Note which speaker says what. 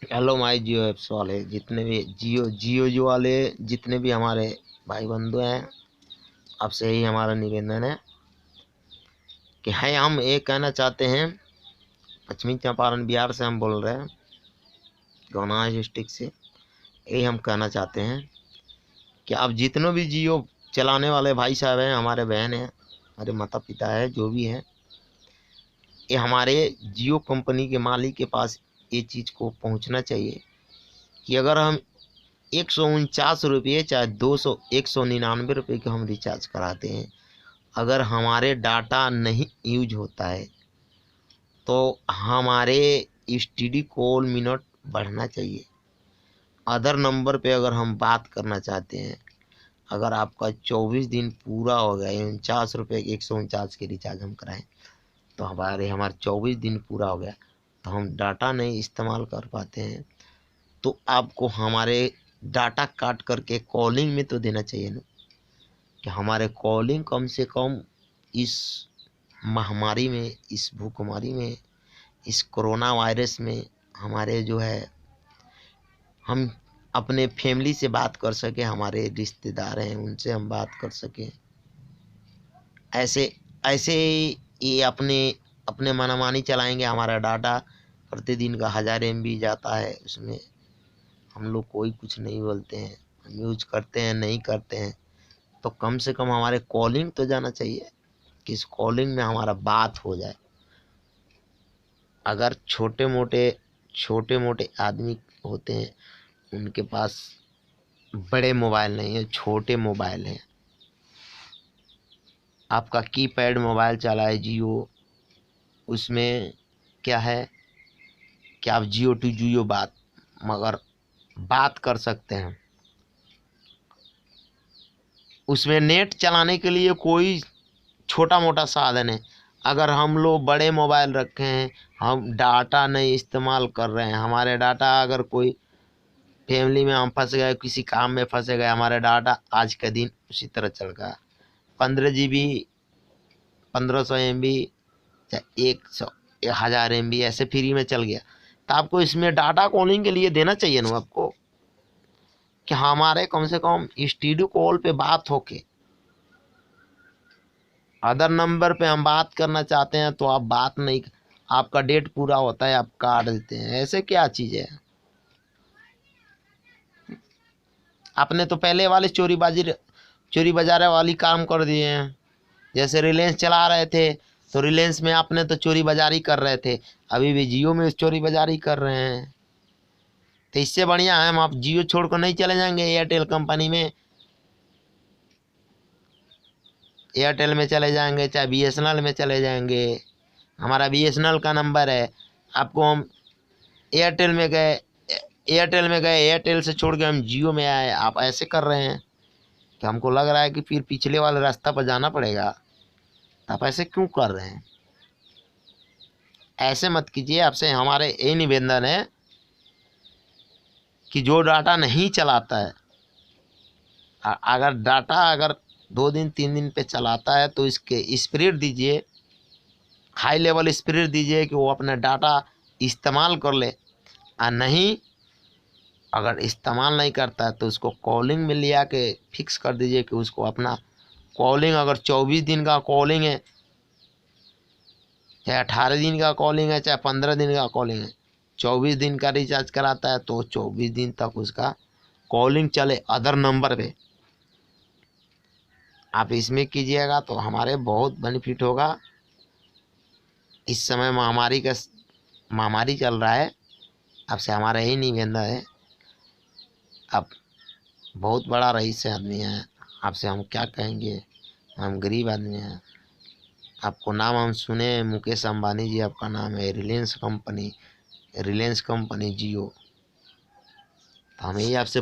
Speaker 1: Hello माई जियो apps वाले जितने भी जियो वाले जितने भी हमारे भाई बंधु हैं, आपसे यही हमारा निवेदन है कि हम ये कहना चाहते हैं। पश्चिमी चंपारण बिहार से हम बोल रहे हैं, गौनाहा डिस्ट्रिक्ट से। यही हम कहना चाहते हैं कि आप जितने भी जियो चलाने वाले भाई साहब हैं, हमारे बहन हैं, हमारे माता पिता है, जो भी है, ये हमारे जियो कंपनी के मालिक के पास ये चीज़ को पहुंचना चाहिए कि अगर हम 149 रुपये चाहे 200 199 रुपये के हम रिचार्ज कराते हैं, अगर हमारे डाटा नहीं यूज होता है तो हमारे एसटीडी कॉल मिनट बढ़ना चाहिए। अदर नंबर पे अगर हम बात करना चाहते हैं, अगर आपका 24 दिन पूरा हो गया, 49 रुपये 149 के रिचार्ज हम कराएं तो हमारे 24 दिन पूरा हो गया तो हम डाटा नहीं इस्तेमाल कर पाते हैं, तो आपको हमारे डाटा काट करके कॉलिंग में तो देना चाहिए ना, कि हमारे कॉलिंग कम से कम इस महामारी में, इस भूखमारी में, इस कोरोना वायरस में हमारे जो है हम अपने फैमिली से बात कर सकें, हमारे रिश्तेदार हैं उनसे हम बात कर सकें। ऐसे ऐसे ये अपने मनमानी चलाएंगे। हमारा डाटा प्रतिदिन का 1000 MB जाता है, उसमें हम लोग कोई कुछ नहीं बोलते हैं, हम यूज करते हैं नहीं करते हैं, तो कम से कम हमारे कॉलिंग तो जाना चाहिए कि इस कॉलिंग में हमारा बात हो जाए। अगर छोटे मोटे आदमी होते हैं, उनके पास बड़े मोबाइल नहीं है, छोटे मोबाइल हैं। आपका कीपैड मोबाइल चला है जियो, उसमें क्या है कि आप जियो टू जियो बात कर सकते हैं। उसमें नेट चलाने के लिए कोई छोटा मोटा साधन है। अगर हम लोग बड़े मोबाइल रखे हैं, हम डाटा नहीं इस्तेमाल कर रहे हैं, हमारे डाटा अगर कोई फैमिली में हम फंस गए, किसी काम में फंसे गए, हमारे डाटा आज का दिन उसी तरह चल गया। 15 GB 1500 MB चाहे 1000 MB ऐसे फ्री में चल गया, तो आपको इसमें डाटा कॉलिंग के लिए देना चाहिए ना आपको, कि हमारे कम से कम स्टूडियो कॉल पे बात होके। अदर नंबर पे हम बात करना चाहते हैं तो आप बात नहीं, आपका डेट पूरा होता है आप काट देते हैं। ऐसे क्या चीज़ है? आपने तो पहले वाले चोरी बाजारे वाली काम कर दिए हैं। जैसे रिलायंस चला रहे थे तो रिलायंस में आपने तो चोरी बाजारी कर रहे थे, अभी भी जियो में चोरी बाजारी कर रहे हैं। तो इससे बढ़िया है हम आप जियो छोड़कर नहीं चले जाएंगे, एयरटेल कंपनी में, एयरटेल में चले जाएंगे, चाहे BSNL में चले जाएंगे। हमारा BSNL का नंबर है, आपको हम एयरटेल में गए एयरटेल से छोड़ के हम जियो में आए। आप ऐसे कर रहे हैं कि हमको लग रहा है कि फिर पिछले वाले रास्ता पर जाना पड़ेगा। तो आप ऐसे क्यों कर रहे हैं? ऐसे मत कीजिए। आपसे हमारे यही निवेदन है कि जो डाटा नहीं चलाता है, अगर डाटा अगर 2 दिन 3 दिन पे चलाता है तो इसके स्पीड दीजिए, हाई लेवल स्पीड दीजिए कि वो अपना डाटा इस्तेमाल कर ले। और नहीं, अगर इस्तेमाल नहीं करता है तो उसको कॉलिंग में ले आके फिक्स कर दीजिए कि उसको अपना कॉलिंग, अगर 24 दिन का कॉलिंग है, चाहे 18 दिन का कॉलिंग है, चाहे 15 दिन का कॉलिंग है, 24 दिन का रिचार्ज कराता है तो 24 दिन तक उसका कॉलिंग चले अदर नंबर पे। आप इसमें कीजिएगा तो हमारे बहुत बेनिफिट होगा। इस समय महामारी चल रहा है, आपसे हमारा यही निवेदन है। आप बहुत बड़ा रईस आदमी हैं, आपसे हम क्या कहेंगे, हम गरीब आदमी हैं। आपको नाम हम सुने, मुकेश अंबानी जी आपका नाम है, रिलायंस कंपनी जियो। तो हम यही आपसे